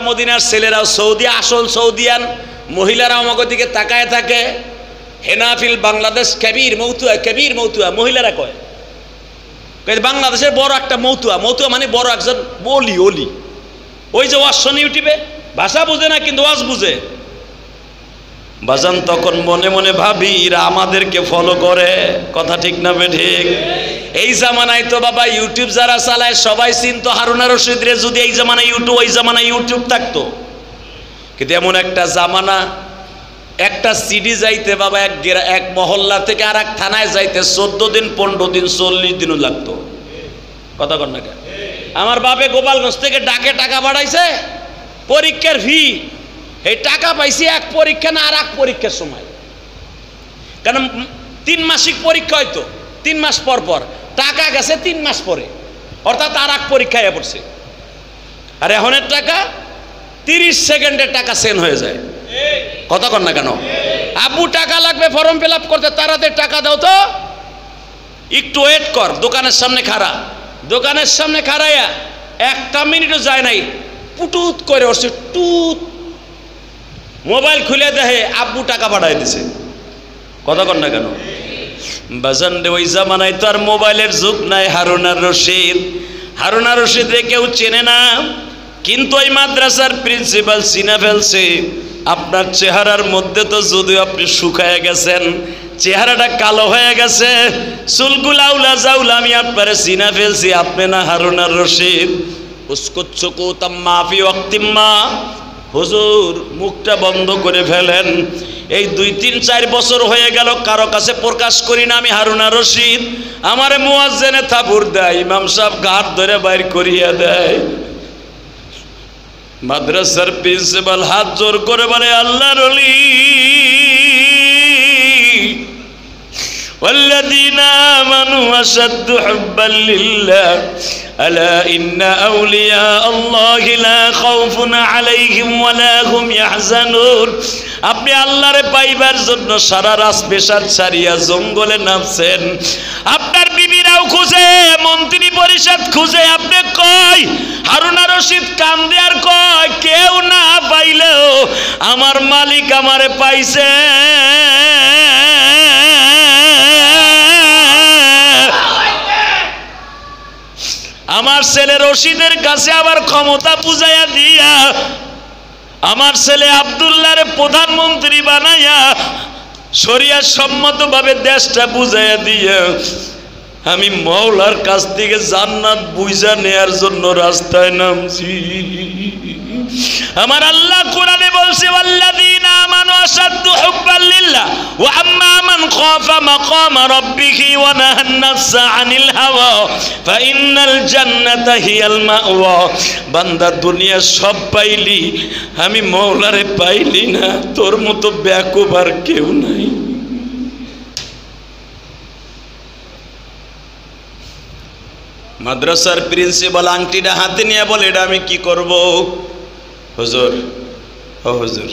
মদিনার ছেলেরাও সৌদি, আসল সৌদিয়ান মহিলারাও আমাদের দিকে তাকায় থাকে। হেনাফিল বাংলাদেশ কবির মৌতুয়া মহিলারা কয় বাংলাদেশের বড় একটা মৌতুয়া মানে বড় একজন বলি ওলি। ওই যে ওয়াজ শোনে ইউটিউবে, ভাষা বুঝে না কিন্তু ওয়াজ বুঝে। বাজান তখন মনে মনে ভাবি এরা আমাদেরকে ফলো করে, কথা ঠিক না ঠিক? এই জামানায় তো বাবা ইউটিউব যারা চালায় সবাই চিনতো হারুনা রশিদ রে। যদি এই জামানায় ইউটিউব, ওই জামানায় ইউটিউব থাকতো। কিন্তু এমন একটা জামানা, একটা সিডি যাইতে বাবা এক মহল্লা থেকে আর এক থানায় যাইতে 14 দিন 15 দিন 40 দিনও লাগতো, কথা কন না কেন? আমার বাপে গোপালগঞ্জ থেকে ডাকে টাকা পাঠাইছে পরীক্ষার ফি, এই টাকা পাইছি এক পরীক্ষা না আর এক পরীক্ষার সময়। কারণ 3 মাসিক পরীক্ষা হয়তো 3 মাস পর পর, টাকা গেছে 3 মাস পরে, অর্থাৎ আর এক পরীক্ষায় পড়ছে। আর এখনের টাকা 30 সেকেন্ডের টাকা সেন্ড হয়ে যায়, কথা কন না কেন? আব্বু টাকা লাগবে ফর্ম ফিল আপ করতে, তাড়াতাড়ি টাকা দাও তো, একটু ওয়েট কর, দোকানের সামনে খাড়া। দোকানের সামনে খাড়াইয়া 1টা মিনিটও যায় নাই, পুটুত করে ওরছে টুত, মোবাইল খুলে দেখে আব্বু টাকা পাঠাই দিছে, কথা কন না কেন? বাজান রে ওই জামানায় তো আর মোবাইলের যুগ নাই। হারুনা রশিদ রে কেউ চেনে না, কিন্তু ওই মাদ্রাসার প্রিন্সিপাল চিনে ফেলছে। আপনার চেহারার মধ্যে তো যদিও আপনি শুকায় গেছেন, চেহারাটা কালো হয়ে গেছে, চুলগুলা উলা জাউলা, আমি আপনারে চিনে ফেলছি, আপনি না হারুনা রশিদ। উস্কুচ্ছকু তাম্মা ফি ওয়াক্তিম্মা, হুজুর মুখটা বন্ধ করে ফেলেন। এই 2-3-4 বছর হয়ে গেল কারো কাছে প্রকাশ করি না আমি হারুনা রশিদ। আমারে মুয়াজ্জিনে থাবুর দেয়, ইমাম সাহেব ঘাট ধরে বাইর করিয়া দেয়। মাদ্রাসার প্রিন্সিপাল হাত জোর করে বলে, আল্লাহর ওলি, ওয়াল্লাযীনা আমানু আশাদ্দু হুব্বান লিল্লাহ, আলা ইন্না আউলিয়া আল্লাহি লা খাউফুন আলাইহিম ওয়া লা হুম ইয়াহজানুন। আপনি আল্লাহরে পাইবার জন্য সারা রাত পেশার ছাড়িয়া জঙ্গলে নামছেন, আপনার বিবিরাও খুঁজে, মন্ত্রী পরিষদ খুঁজে, আপনি কই হারুনা রশিদ কান্দে আর কয় কেউ না পাইলেও আমার মালিক আমারে পাইছে। আমার ছেলে রশিদের কাছে আবার ক্ষমতা বুঝাইয়া দিয়া, আমার ছেলে আব্দুল্লাহর প্রধানমন্ত্রী বানাইয়া শরিয়া সম্মতভাবে দেশটা বুঝাইয়া দিয়া আমি মওলার কাছ থেকে জান্নাত বুঝা নেয়ার জন্য রাস্তায় নামছি। আমার আল্লাহ কোরআনে বলছে, ওয়াল্লাযীনা আমানু আশাদ্দু হুব্বান লিল্লাহ ওয়া আম্মা মান খাফা মাকামা রাব্বিহি ওয়া নাহান নাফসা আনিল হাওয়া ফাইন্নাল জান্নাতা হিয়াল মাওয়া। বান্দা দুনিয়া সব পাইলি, আমি মওলারে পাইলি না, তোর মতো বেকুব আর কেউ নাই। মাদ্রাসার প্রিন্সিপাল আংটিটা হাতে নিয়ে বলে, এটা আমি কি করব? হুজুর, ও হুজুর,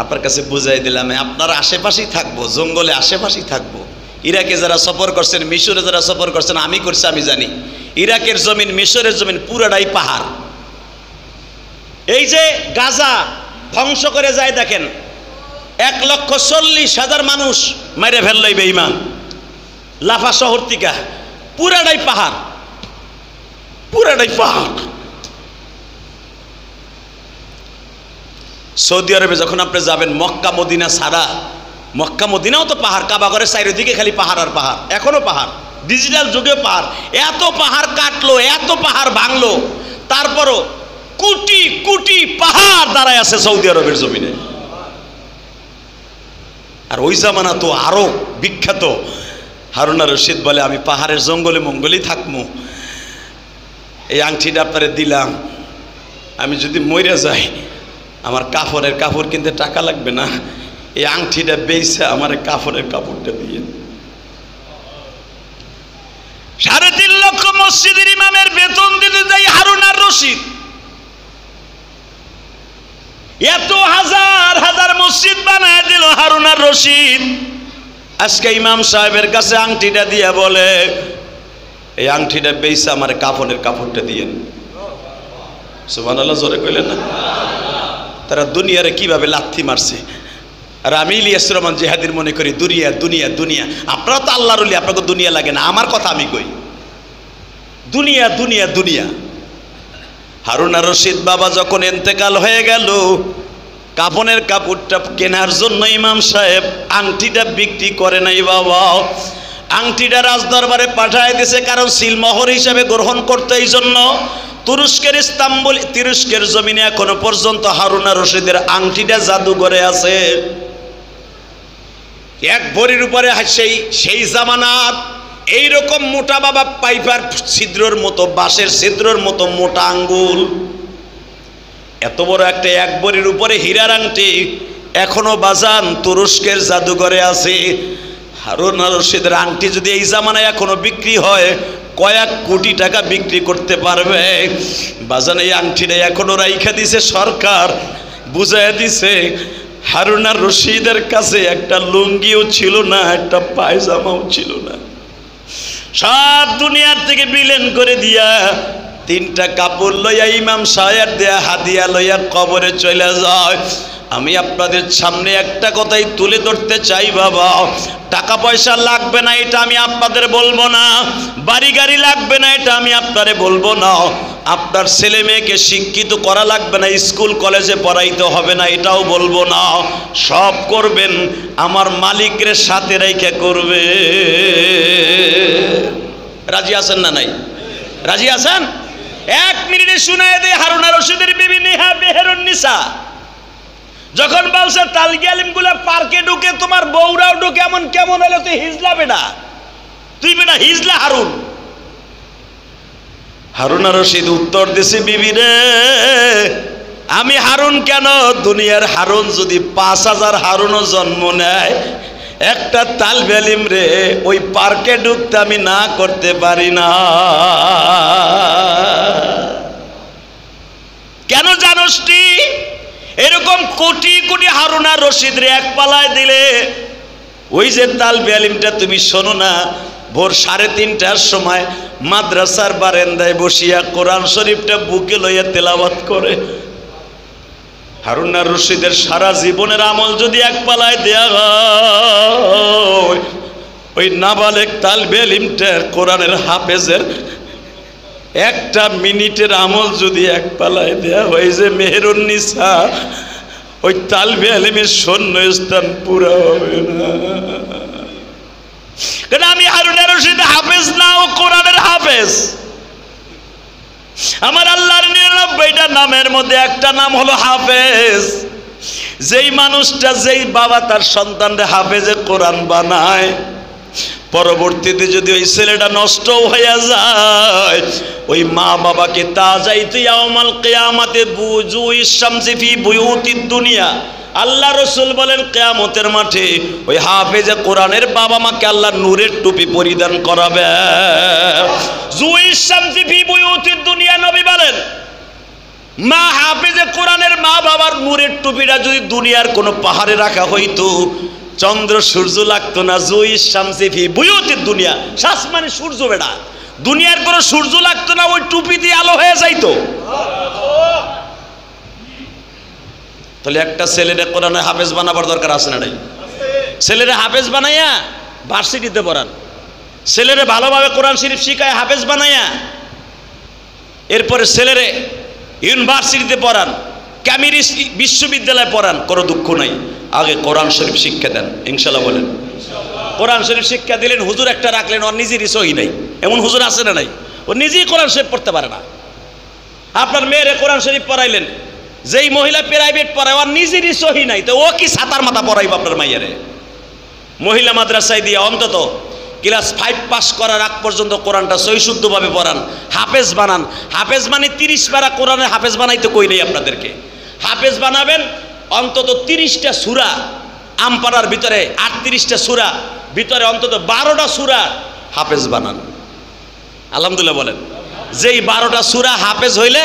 আপনার কাছে বুঝাই দিলাম, আপনার আশেপাশেই থাকবো, জঙ্গলে আশেপাশেই থাকবো। ইরাকে যারা সফর করছেন, মিশরে যারা সফর করছেন, আমি করছি, আমি জানি ইরাকের জমিন, মিশরের জমিন পুরাটাই পাহাড়। এই যে গাজা ধ্বংস করে যায় দেখেন, 1,40,000 মানুষ মেরে ফেলল এই বেঈমান লাফা শহর থেকে, পুরাটাই পাহাড়, পুরাটাই পাহাড়। সৌদি আরবে যখন আপনি যাবেন, মক্কা মদিনা ছাড়া, মক্কা মদিনাও তো পাহাড়, কাবাগরের চারিদিকে খালি পাহাড় আর পাহাড়, এখনো পাহাড়, ডিজিটাল যুগে পাহাড়। এত পাহাড় কাটলো, এত পাহাড় ভাঙলো, তারপরও কোটি কোটি পাহাড় দাঁড়ায় আছে সৌদি আরবের জমিনে। আর ওই জামানা তো আরো বিখ্যাত। হারুনা রশিদ বলে, আমি পাহাড়ের জঙ্গলে মঙ্গলেই থাকবো, এই আংটিটা আপনারে দিলাম, আমি যদি মরে যাই আমার কাপড় কিনতে টাকা লাগবে না, এই আংটিটা বেচে আমার কাপড়ের কাপড়টা দিয়ে। 3.5 লক্ষ মসজিদের ইমামের বেতন দিতে যাই হারুনা রশিদ। এত হাজার হাজার মসজিদ বানায় দিল হারুনা রশিদ। আজকে ইমাম সাহেবের কাছে আংটিটা দিয়া বলে, এই আংটিটা বেচে আমার কাফনের কাপড়টা দিয়েন। সুবহানাল্লাহ জোরে কইলেন না? তারা দুনিয়ারে কিভাবে লাথি মারছে। আর আমি ইলিয়াস রহমান জিহাদির মনে করি দুনিয়া দুনিয়া দুনিয়া। আপনারা তো আল্লাহর ওলি, আপনাকে দুনিয়া লাগে না, আমার কথা আমি কই দুনিয়া দুনিয়া দুনিয়া। হারুন আর রশিদ বাবা যখন ইন্তেকাল হয়ে গেল, কাফনের কাপড়টা কেনার জন্য ইমাম সাহেব আংটিটা বিক্রি করে নাই বাবা, আংটিটা রাজদরবারে পাঠায় দিয়েছে, কারণ সিলমোহর হিসাবে গ্রহণ করতে। এই জন্য তুরস্কের ইস্তাম্বুল, তুরস্কের জমিনে এখনো পর্যন্ত হারুন আর রশিদের আংটিটা জাদুঘরে আছে। এক ভরির উপরে সেই জামানাত এইরকম মোটা বাবা পাইপার ছিদ্রর মতো, বাঁশের ছিদ্রর মতো মোটা আঙ্গুল, এত বড় একটা এক ভরির উপরে হীরার আংটি এখনো বাজান তুরস্কের জাদুঘরে আছে। হারুন আর রশিদের আংটি যদি এই জামানায় এখনো বিক্রি হয়, কয়েক কোটি টাকা বিক্রি করতে পারবে বাজান। এই আংটিটা এখনো রাইখা দিছে সরকার, বুঝাইয়া দিছে হারুন আর রশিদের কাছে একটা লুঙ্গিও ছিল না, একটা পায়জামাও ছিল না, সব দুনিয়ার থেকে বিলীন করে দিয়া তিনটা কাপড় লইয়া ইমাম সাহেব দেয়া হাদিয়া লইয়া কবরে চলে যায়। আমি আপনাদের সামনে একটা কথাই তুলে ধরতে চাই বাবা, টাকা পয়সা লাগবে না এটা আমি আপনাদের বলবো না, বাড়ি গাড়ি লাগবে না এটা আমি আপনারে বলবো না, আপনার ছেলে মেয়েকে শিক্ষিত করা লাগবে না, স্কুল কলেজে পড়াইতে হবে না এটাও বলবো না। সব করবেন আমার মালিকের সাথে রেখে করবে। রাজি আছেন না নাই? রাজি আছেন? এক মিনিটে শুনায় দেয় হারুন আর রশিদের বিবি নেহা বেহেরুন নিসা যখন বলছে তালগি আলিমগুলা পার্কে ঢুকে তোমার বউরাও ঢুকে, এমন কেমন হলো তুই হিজলা বেটা, তুই বেটা হিজলা হারুন। হারুন আর রশিদ উত্তর দিছে, বিবি রে আমি হারুন কেন, দুনিয়ার হারুন যদি 5000 হারুনও জন্ম নেয়, একটা তালবে আলিম রে ওই পার্কে ঢুকতে আমি না করতে পারি না। কেন জানোস টি? এরকম কোটি কোটি হারুন আর রশিদ রে এক পালায় দিলে, ওই যে তালবে আলিমটা তুমি শোনো না, ভোর 3:30টার সময় মাদ্রাসার বারান্দায় বসিয়া কোরআন শরীফটা বুকে লইয়া তেলাওয়াত করে। হারুন আর রশিদের সারা জীবনের আমল যদি এক পালায় দেয়া হয়, ওই নাবালেক তালবে আলিমটার কোরআনের হাফেজের একটা মিনিটের আমল যদি এক পালায় দেয়া হয়, যে মেহেরুন নিসা ওই তালবে আলিমের শূন্যস্থান পুরা হবে না। কারণ আমি হারুন আর রশিদ হাফেজ না, ও কোরআনের হাফেজ। আমার আল্লাহর 99টা নামের মধ্যে একটা নাম হলো হাফেজ। যেই মানুষটা, যেই বাবা তার সন্তানরে হাফেজে কোরআন বানায়, পরবর্তীতে যদি ওই ছেলেটা নষ্ট হয়ে যায়, ওই মা বাবাকে তাজাইতে ইয়াউমাল কিয়ামাতে বুজুইশ শামসি ফি বুয়ুতিদ দুনিয়া। আল্লাহ রসুল বলেন কিয়ামতের মাঠে ওই হাফেজে কোরআনের বাবা মাকে আল্লাহ নূরের টুপি পরিধান করাবে। জুইশ শামসি ফি বুয়ুতিদ দুনিয়া, নবী বলেন মা হাফেজে কোরআনের মা বাবার নূরের টুপিটা যদি দুনিয়ার কোনো পাহাড়ে রাখা হইতো, চন্দ্র সূর্য লাগতো না। জুইশ শামসি ফি বুয়ুতিদ দুনিয়া, শাস মানে সূর্য বেড়া, দুনিয়ার কোনো সূর্য লাগতো না, ওই টুপি দিয়ে আলো হয়ে যাইতো। তাহলে একটা ছেলেরে কোরআনে হাফেজ বানাবার দরকার আছে না? নাই? ছেলেরে হাফেজ বানাইয়া ভার্সিটিতে পড়ান, ছেলেরে ভালোভাবে কোরআন শরীফ শিখায় হাফেজ বানাইয়া এরপরে ছেলেরে ইউনিভার্সিটিতে পড়ান, ক্যামিরি বিশ্ববিদ্যালয়ে পড়ান, কোনো দুঃখ নাই। আগে কোরআন শরীফ শিক্ষা দেন, ইনশাল্লাহ বলেন। কোরআন শরীফ শিক্ষা দিলেন, হুজুর একটা রাখলেন, ওর নিজেরই সহি নাই, এমন হুজুর আছে না? নাই? ও নিজেই কোরআন শরীফ পড়তে পারে না। আপনার মেয়েরে কোরআন শরীফ পড়াইলেন, যেই মহিলা প্রাইভেট পড়ায় ওর নিজেরই সহি নাই, তো ও কি ছাতার মাথা পড়াইব আপনার মাইয়ারে? মহিলা মাদ্রাসায় দিয়ে অন্তত ক্লাস 5 পাস করার আগ পর্যন্ত কোরআনটা সহিশুদ্ধভাবে পড়ান, হাফেজ বানান। হাফেজ মানে 30 পারা কোরআনের হাফেজ বানাইতে কই নেই আপনাদেরকে। হাফেজ বানাবেন অন্তত 30টা সূরা, আমপাড়ার ভিতরে 38টা সূরা, ভিতরে অন্তত 12টা সূরা হাফেজ বানান। আলহামদুলিল্লাহ বলেন। যেই 12টা সূরা হাফেজ হইলে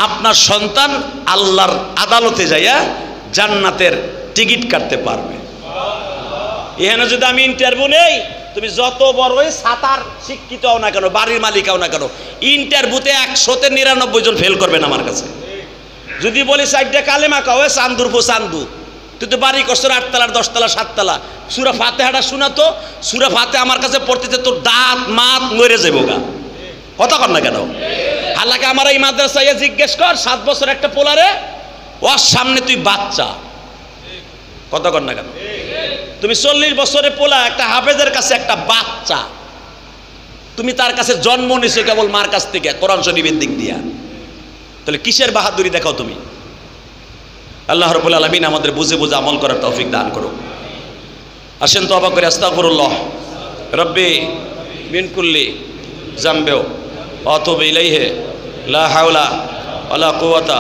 আপনার সন্তান আল্লাহর আদালতে যাইয়া জান্নাতের টিকিট কাটতে পারবে। এখানে যদি আমি ইন্টারভিউ নেই, তুমি যত বড়ই সাঁতার শিক্ষিত হও না কেন, বাড়ির মালিক হও না কেন, ইন্টারভিউতে 100-তে 99 জন ফেল করবেন আমার কাছে। যদি বলি সাইডে কালেমা কাওয়ে চান্দুর ফো চান্দু, তুই তো বাড়ি করছো 8 তলা 10 তলা 7 তলা, সূরা ফাতিহাটা শোনা তো, সূরা ফাতিহা আমার কাছে পড়তেছে তোর দাঁত মাত মরে যাবো গা, কথা কর না কেন? হালাকে আমার এই মাদ্রাসায় জিজ্ঞেস কর 7 বছর একটা পোলারে, ওর সামনে তুই বাচ্চা, কথা কর না কেন? তুমি 40 বছরের পোলা একটা হাফেজের কাছে একটা বাচ্চা, তুমি তার কাছে জন্ম নিছো কেবল মার কাছ থেকে কোরআন শরীফের দিক দিয়া, তাহলে কিসের বাহাদুরি দেখাও তুমি? আল্লাহ রাব্বুল আলামিন আমাদের বুঝে বুঝে আমল করার তৌফিক দান করো। আসেন তওবা করে আস্তাগফিরুল্লাহ রব্বি মিন কুল্লি জামবে ওয়া আতুবু ইলাইহি লা হাওলা ওয়ালা কুওয়াতা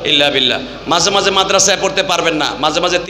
ইল্লা বিল্লাহ। মাঝে মাঝে মাদ্রাসায় পড়তে পারবেন না, মাঝে মাঝে